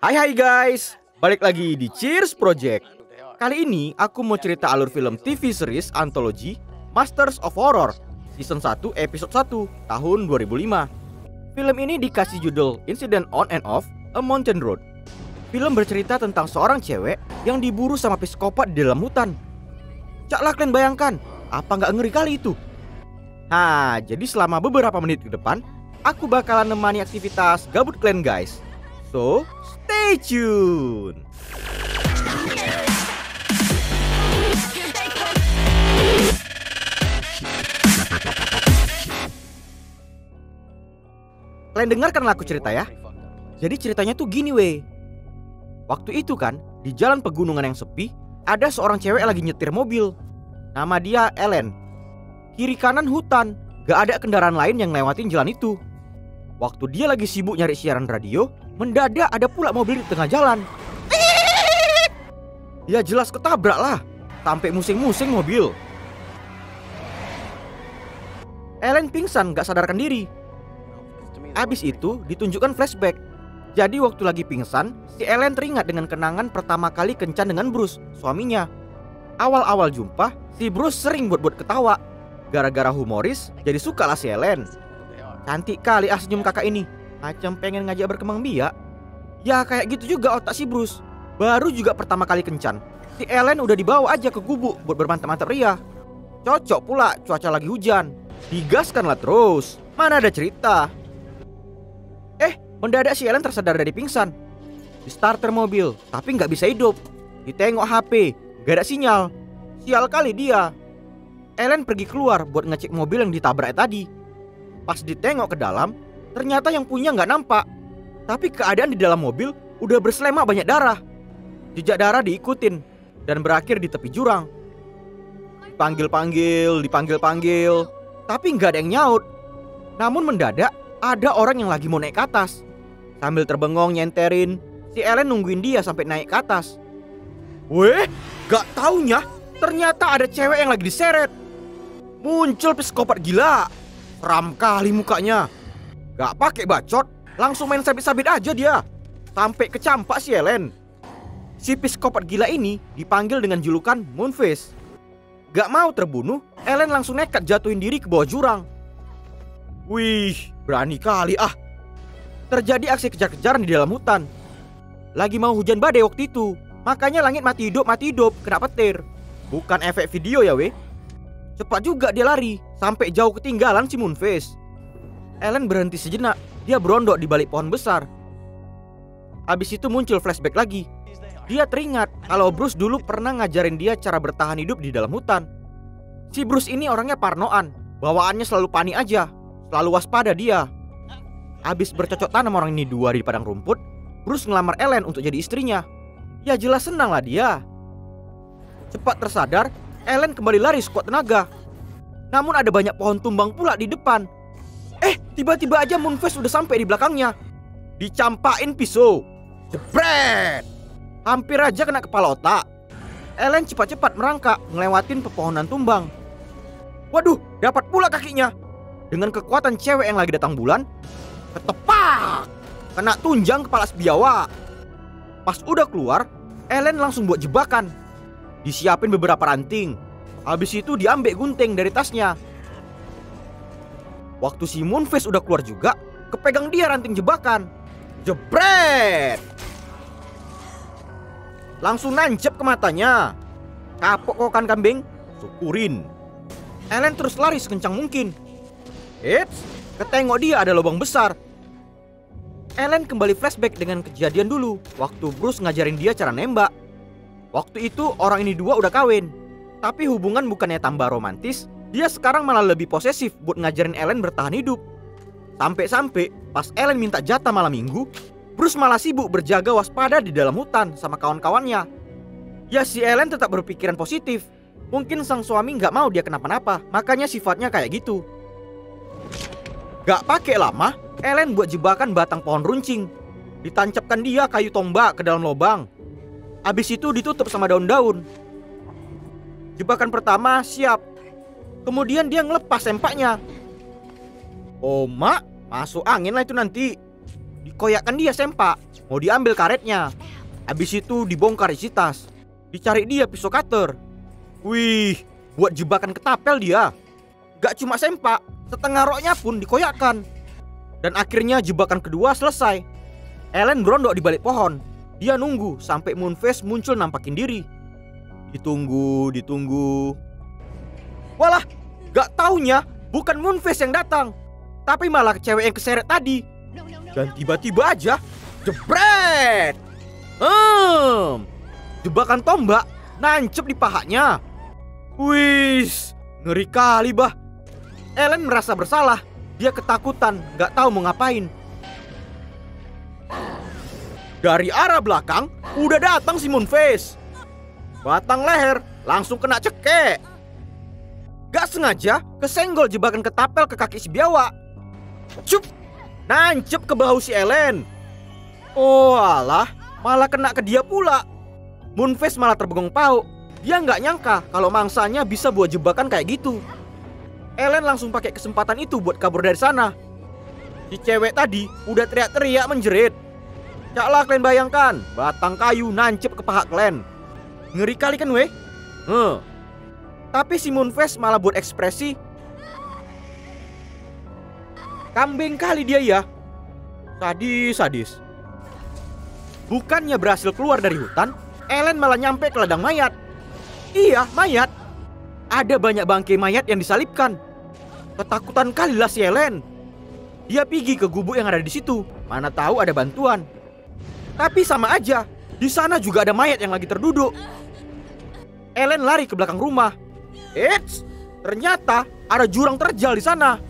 Hai guys, balik lagi di Cheers Project. Kali ini aku mau cerita alur film TV series antologi Masters of Horror Season 1 Episode 1 tahun 2005. Film ini dikasih judul Incident on and Off a Mountain Road. Film bercerita tentang seorang cewek yang diburu sama psikopat di dalam hutan. Caklah kalian bayangkan, apa nggak ngeri kali itu? Nah, jadi selama beberapa menit ke depan aku bakalan nemani aktivitas gabut kalian guys. So, stay tune. Kalian dengarkanlah aku cerita ya. Jadi ceritanya tuh gini weh. Waktu itu kan, di jalan pegunungan yang sepi, ada seorang cewek lagi nyetir mobil. Nama dia Ellen. Kiri kanan hutan, gak ada kendaraan lain yang lewatin jalan itu. Waktu dia lagi sibuk nyari siaran radio, mendadak ada pula mobil di tengah jalan. Ya jelas ketabrak lah, sampai musing-musing mobil. Ellen pingsan gak sadarkan diri. Abis itu ditunjukkan flashback. Jadi waktu lagi pingsan, si Ellen teringat dengan kenangan pertama kali kencan dengan Bruce, suaminya. Awal-awal jumpa, si Bruce sering buat-buat ketawa. Gara-gara humoris, jadi suka lah si Ellen. Cantik kali senyum kakak ini, macam pengen ngajak berkembang biak. Ya kayak gitu juga otak si Bruce. Baru juga pertama kali kencan, si Ellen udah dibawa aja ke gubuk buat bermantap-mantap ria. Cocok pula cuaca lagi hujan. Digaskanlah terus, mana ada cerita. Mendadak si Ellen tersadar dari pingsan. Di starter mobil, tapi nggak bisa hidup. Ditengok HP, gak ada sinyal. Sial kali dia. Ellen pergi keluar buat ngecek mobil yang ditabrak tadi. Pas ditengok ke dalam, ternyata yang punya nggak nampak. Tapi keadaan di dalam mobil udah berselema banyak darah. Jejak darah diikutin dan berakhir di tepi jurang. Dipanggil-panggil, tapi nggak ada yang nyaut. Namun mendadak ada orang yang lagi mau naik ke atas. Sambil terbengong nyenterin, si Ellen nungguin dia sampai naik ke atas. Weh, gak taunya ternyata ada cewek yang lagi diseret. Muncul psikopat gila. Seram kali mukanya. Gak pakai bacot, langsung main sabit-sabit aja dia. Sampai kecampak si Ellen. Si psikopat gila ini dipanggil dengan julukan Moonface. Gak mau terbunuh, Ellen langsung nekat jatuhin diri ke bawah jurang. Wih, berani kali Terjadi aksi kejar-kejaran di dalam hutan. Lagi mau hujan badai waktu itu, makanya langit mati hidup, kena petir. Bukan efek video ya weh. Cepat juga dia lari, sampai jauh ketinggalan si Moonface. Ellen berhenti sejenak, dia berondok di balik pohon besar. Habis itu muncul flashback lagi. Dia teringat kalau Bruce dulu pernah ngajarin dia cara bertahan hidup di dalam hutan. Si Bruce ini orangnya parnoan, bawaannya selalu panik aja, selalu waspada dia. Habis bercocok tanam orang ini dua di padang rumput, Bruce ngelamar Ellen untuk jadi istrinya. Ya jelas senang lah dia. Cepat tersadar, Ellen kembali lari sekuat tenaga. Namun ada banyak pohon tumbang pula di depan. Tiba-tiba aja Moonface udah sampai di belakangnya. Dicampain pisau. Jebret! Hampir aja kena kepala otak. Ellen cepat-cepat merangkak ngelewatin pepohonan tumbang. Waduh, dapat pula kakinya. Dengan kekuatan cewek yang lagi datang bulan, ketepak! Kena tunjang kepala sebiawak. Pas udah keluar, Ellen langsung buat jebakan. Disiapin beberapa ranting. Habis itu diambil gunting dari tasnya. Waktu si Moonface udah keluar juga, kepegang dia ranting jebakan. Jebret! Langsung nancep ke matanya. Kapok kok kan kambing? Syukurin. Ellen terus lari sekencang mungkin. Eits, ketengok dia ada lubang besar. Ellen kembali flashback dengan kejadian dulu waktu Bruce ngajarin dia cara nembak. Waktu itu orang ini dua udah kawin. Tapi hubungan bukannya tambah romantis, dia sekarang malah lebih posesif buat ngajarin Ellen bertahan hidup. Sampai-sampai pas Ellen minta jatah malam minggu, Bruce malah sibuk berjaga waspada di dalam hutan sama kawan-kawannya. Ya si Ellen tetap berpikiran positif. Mungkin sang suami gak mau dia kenapa-napa, makanya sifatnya kayak gitu. Gak pakai lama, Ellen buat jebakan batang pohon runcing. Ditancapkan dia kayu tombak ke dalam lubang. Habis itu ditutup sama daun-daun. Jebakan pertama siap. Kemudian dia ngelepas sempaknya. Oh mak, masuk angin lah itu nanti. dikoyakkan dia sempak. Mau diambil karetnya. Habis itu dibongkar isi tas. Dicari dia pisau cutter. Wih, buat jebakan ketapel dia. Gak cuma sempak, setengah roknya pun dikoyakkan. Dan akhirnya jebakan kedua selesai. Ellen berondok di balik pohon. Dia nunggu sampai Moonface muncul nampakin diri. Ditunggu. Walah, gak taunya bukan Moonface yang datang, tapi malah cewek yang keseret tadi. Dan tiba-tiba aja jebret. Jebakan tombak nancep di pahanya. Wis, ngeri kali bah. Ellen merasa bersalah. Dia ketakutan, gak tahu mau ngapain. Dari arah belakang udah datang si Moonface. Batang leher langsung kena cekek. Gak sengaja kesenggol jebakan ketapel ke kaki si biawak. Cup, nancep ke bahu si Ellen. Oh alah, malah kena ke dia pula. Moonface malah terbengong pauk. Dia nggak nyangka kalau mangsanya bisa buat jebakan kayak gitu. Ellen langsung pakai kesempatan itu buat kabur dari sana. Si cewek tadi udah teriak-teriak menjerit. Caklah kalian bayangkan, batang kayu nancep ke paha kalian. Ngeri kali kan weh? Tapi si Moonface malah buat ekspresi kambing kali dia ya. Sadis. Bukannya berhasil keluar dari hutan, Ellen malah nyampe ke ladang mayat. Iya, mayat. Ada banyak bangkai mayat yang disalibkan. Ketakutan kalilah si Ellen. Dia pergi ke gubuk yang ada di situ. Mana tahu ada bantuan. Tapi sama aja, di sana juga ada mayat yang lagi terduduk. Ellen lari ke belakang rumah. Eits, ternyata ada jurang terjal di sana.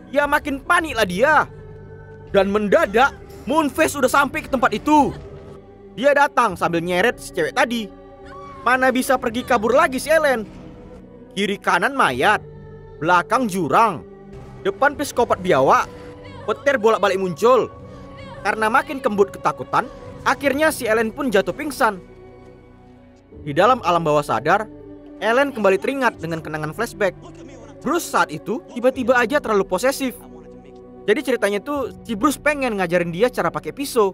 Ya makin paniklah dia. Dan mendadak Moonface udah sampai ke tempat itu. Dia datang sambil nyeret si cewek tadi. Mana bisa pergi kabur lagi si Ellen. Kiri kanan mayat, belakang jurang, depan psikopat biawak. Petir bolak-balik muncul. Karena makin kembut ketakutan, akhirnya si Ellen pun jatuh pingsan. Di dalam alam bawah sadar, Ellen kembali teringat dengan kenangan flashback. Bruce saat itu tiba-tiba aja terlalu posesif. Jadi ceritanya tuh si Bruce pengen ngajarin dia cara pakai pisau.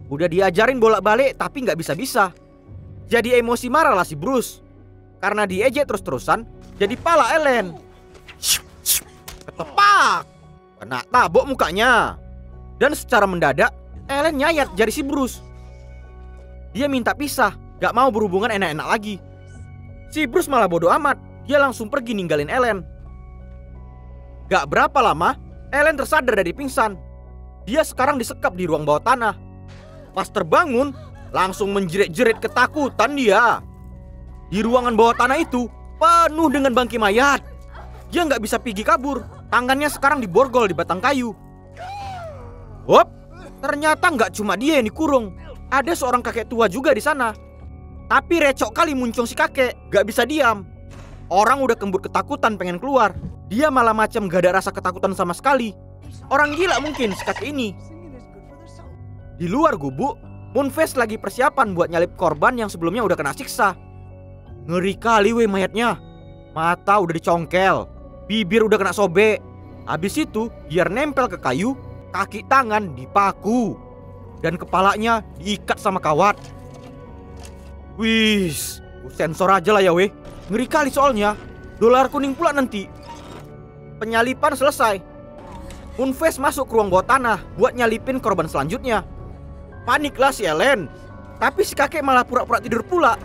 Udah diajarin bolak-balik tapi nggak bisa-bisa. Jadi emosi marah lah si Bruce. Karena diejek terus-terusan, jadi pala Ellen. Ketepak, kena tabok mukanya. Dan secara mendadak Ellen nyayat jari si Bruce. Dia minta pisah, gak mau berhubungan enak-enak lagi. Si Bruce malah bodo amat. Dia langsung pergi ninggalin Ellen. Gak berapa lama Ellen tersadar dari pingsan. Dia sekarang disekap di ruang bawah tanah. Pas terbangun langsung menjerit-jerit ketakutan dia. Di ruangan bawah tanah itu penuh dengan bangkai mayat. Dia nggak bisa pergi kabur. Tangannya sekarang diborgol di batang kayu. Hop, ternyata nggak cuma dia yang dikurung. Ada seorang kakek tua juga di sana. Tapi recok kali muncung si kakek, nggak bisa diam. Orang udah kembur ketakutan pengen keluar. Dia malah macam gak ada rasa ketakutan sama sekali. Orang gila mungkin si kakek ini. Di luar gubuk, Moonface lagi persiapan buat nyalip korban yang sebelumnya udah kena siksa. Ngeri kali weh mayatnya. Mata udah dicongkel, bibir udah kena sobek. Habis itu biar nempel ke kayu, kaki tangan dipaku, dan kepalanya diikat sama kawat. Wis, sensor aja lah ya weh. Ngeri kali soalnya. Dolar kuning pula nanti. Penyalipan selesai. Moonface masuk ke ruang bawah tanah buat nyalipin korban selanjutnya. Paniklah si Ellen. Tapi si kakek malah pura-pura tidur pula.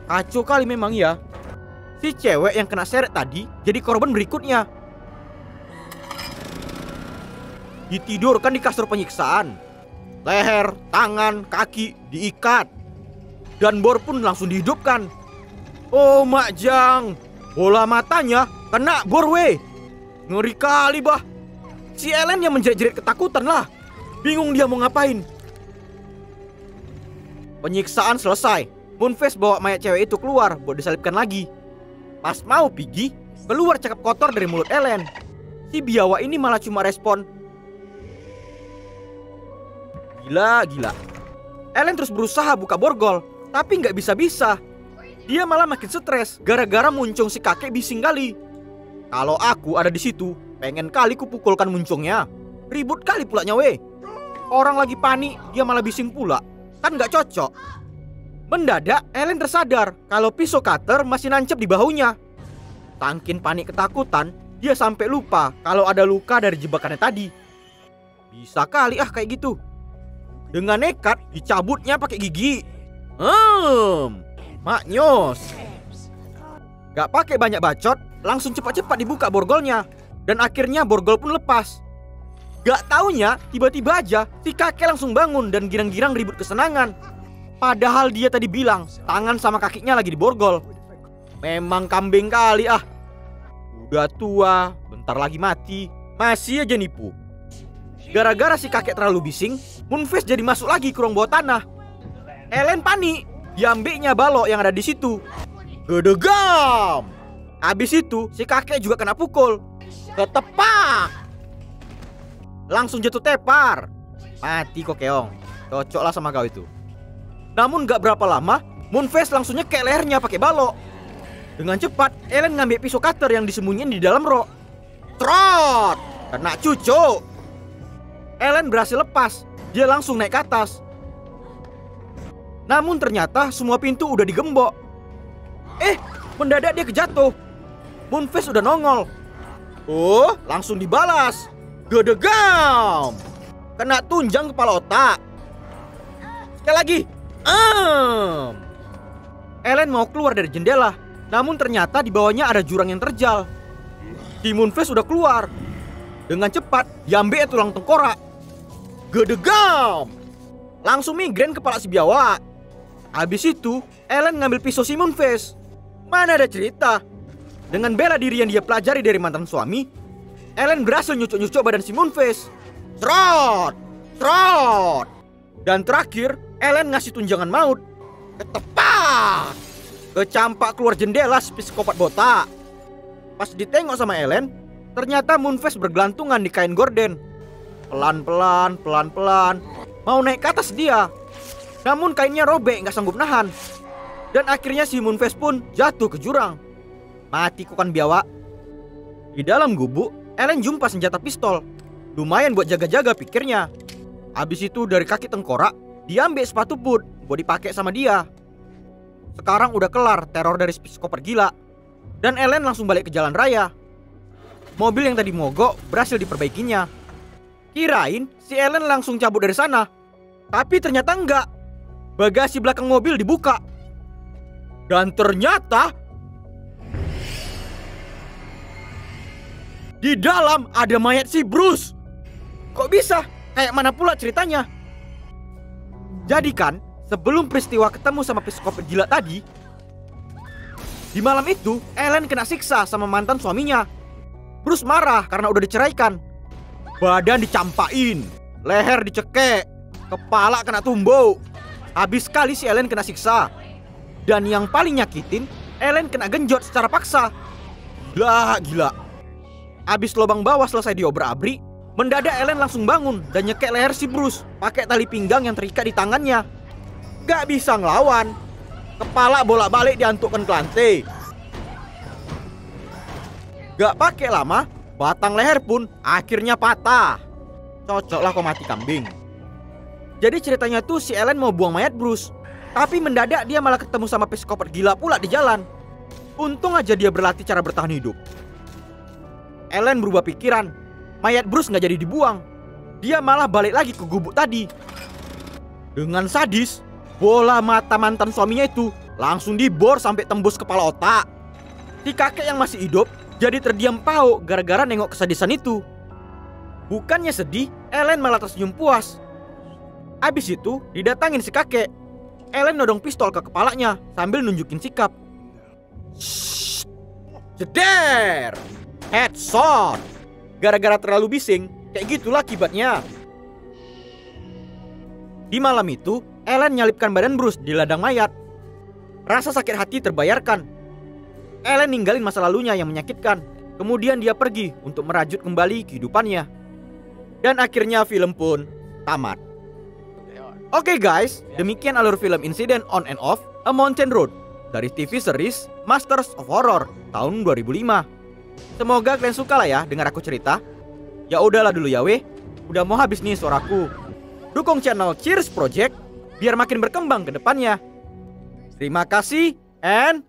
Kacau kali memang ya. Si cewek yang kena seret tadi jadi korban berikutnya. Ditidurkan di kasur penyiksaan. Leher, tangan, kaki diikat. Dan bor pun langsung dihidupkan. Oh Mak Jang, bola matanya kena bor weh. Ngeri kali bah. Si Ellen yang menjerit-jerit ketakutan lah. Bingung dia mau ngapain. Penyiksaan selesai. Moonface bawa mayat cewek itu keluar buat disalibkan lagi. Pas mau pergi, keluar cakap kotor dari mulut Ellen. Si biawak ini malah cuma respon gila. Ellen terus berusaha buka borgol, tapi nggak bisa-bisa. Dia malah makin stres gara-gara muncung si kakek bising kali. Kalau aku ada di situ, pengen kali kupukulkan muncungnya. Ribut kali pulanya weh. Orang lagi panik, dia malah bising pula. Kan nggak cocok. Mendadak, Ellen tersadar kalau pisau cutter masih nancep di bahunya. Saking panik ketakutan, dia sampai lupa kalau ada luka dari jebakannya tadi. Bisa kali kayak gitu. Dengan nekat, dicabutnya pakai gigi. Maknyos. Gak pakai banyak bacot, langsung cepat-cepat dibuka borgolnya. Dan akhirnya borgol pun lepas. Gak taunya, tiba-tiba aja si kakek langsung bangun dan girang-girang ribut kesenangan. Padahal dia tadi bilang tangan sama kakinya lagi diborgol. Memang kambing kali Udah tua, bentar lagi mati, masih aja nipu. Gara-gara si kakek terlalu bising, Moonface jadi masuk lagi ke ruang bawah tanah. Ellen panik, diambilnya balok yang ada di situ. Gedegam. Habis itu si kakek juga kena pukul. Ketepak. Langsung jatuh tepar. Mati kok keong. Cocok lah sama kau itu. Namun gak berapa lama, Moonface langsung nyekek lehernya pakai balok. Dengan cepat, Ellen ngambil pisau cutter yang disembunyiin di dalam rok. Trot! Kena cucuk. Ellen berhasil lepas. Dia langsung naik ke atas. Namun ternyata semua pintu udah digembok. Mendadak dia kejatuh. Moonface udah nongol. Langsung dibalas. Gedegam. Kena tunjang kepala otak. Sekali lagi. Ellen mau keluar dari jendela, namun ternyata di bawahnya ada jurang yang terjal. Si Moonface udah keluar. Dengan cepat diambil tulang tengkorak. Gedegam. Langsung migrain kepala si biawak. Habis itu Ellen ngambil pisau si Moonface. Mana ada cerita. Dengan bela diri yang dia pelajari dari mantan suami, Ellen berhasil nyucuk-nyucuk badan si Moonface. Trot! Trot! Dan terakhir, Ellen ngasih tunjangan maut. Ketepak! Kecampak keluar jendela si psikopat botak. Pas ditengok sama Ellen, ternyata Moonface bergelantungan di kain gorden. Pelan-pelan, pelan-pelan mau naik ke atas dia. Namun kainnya robek, gak sanggup nahan. Dan akhirnya si Moonface pun jatuh ke jurang. Mati kok kan biawak. Di dalam gubuk, Ellen jumpa senjata pistol. Lumayan buat jaga-jaga pikirnya. Habis itu dari kaki tengkorak, dia ambil sepatu boot buat dipakai sama dia. Sekarang udah kelar teror dari psikopat gila. Dan Ellen langsung balik ke jalan raya. Mobil yang tadi mogok berhasil diperbaikinya. Kirain si Ellen langsung cabut dari sana. Tapi ternyata enggak. Bagasi belakang mobil dibuka. Dan ternyata di dalam ada mayat si Bruce. Kok bisa? Kayak mana pula ceritanya? Jadi kan, sebelum peristiwa ketemu sama psikopat gila tadi, di malam itu Ellen kena siksa sama mantan suaminya. Bruce marah karena udah diceraikan. Badan dicampain, leher dicekek, kepala kena tumbuk. Habis sekali si Ellen kena siksa. Dan yang paling nyakitin, Ellen kena genjot secara paksa. Gila. Abis lubang bawah selesai diobrak-abrik, mendadak Ellen langsung bangun dan nyekek leher si Bruce pakai tali pinggang yang terikat di tangannya. Gak bisa ngelawan. Kepala bolak-balik diantukkan ke lantai. Gak pakai lama, batang leher pun akhirnya patah. Cocok lah kau mati kambing. Jadi ceritanya tuh si Ellen mau buang mayat Bruce, tapi mendadak dia malah ketemu sama psikopat gila pula di jalan. Untung aja dia berlatih cara bertahan hidup. Ellen berubah pikiran. Mayat Bruce gak jadi dibuang. Dia malah balik lagi ke gubuk tadi. Dengan sadis, bola mata mantan suaminya itu langsung dibor sampai tembus kepala otak. Si kakek yang masih hidup jadi terdiam pau gara-gara nengok kesadisan itu. Bukannya sedih, Ellen malah tersenyum puas. Abis itu didatangin si kakek. Ellen nodong pistol ke kepalanya sambil nunjukin sikap. Shhh. Jeder. Headshot. Gara-gara terlalu bising, kayak gitulah akibatnya. Di malam itu, Ellen nyalipkan badan Bruce di ladang mayat. Rasa sakit hati terbayarkan. Ellen ninggalin masa lalunya yang menyakitkan. Kemudian dia pergi untuk merajut kembali kehidupannya. Dan akhirnya film pun tamat. Oke guys, demikian alur film Incident on and Off A Mountain Road dari TV series Masters of Horror tahun 2005. Semoga kalian suka lah ya dengar aku cerita. Ya udahlah dulu ya weh, udah mau habis nih suaraku. dukung channel Cheers Project biar makin berkembang ke depannya. Terima kasih and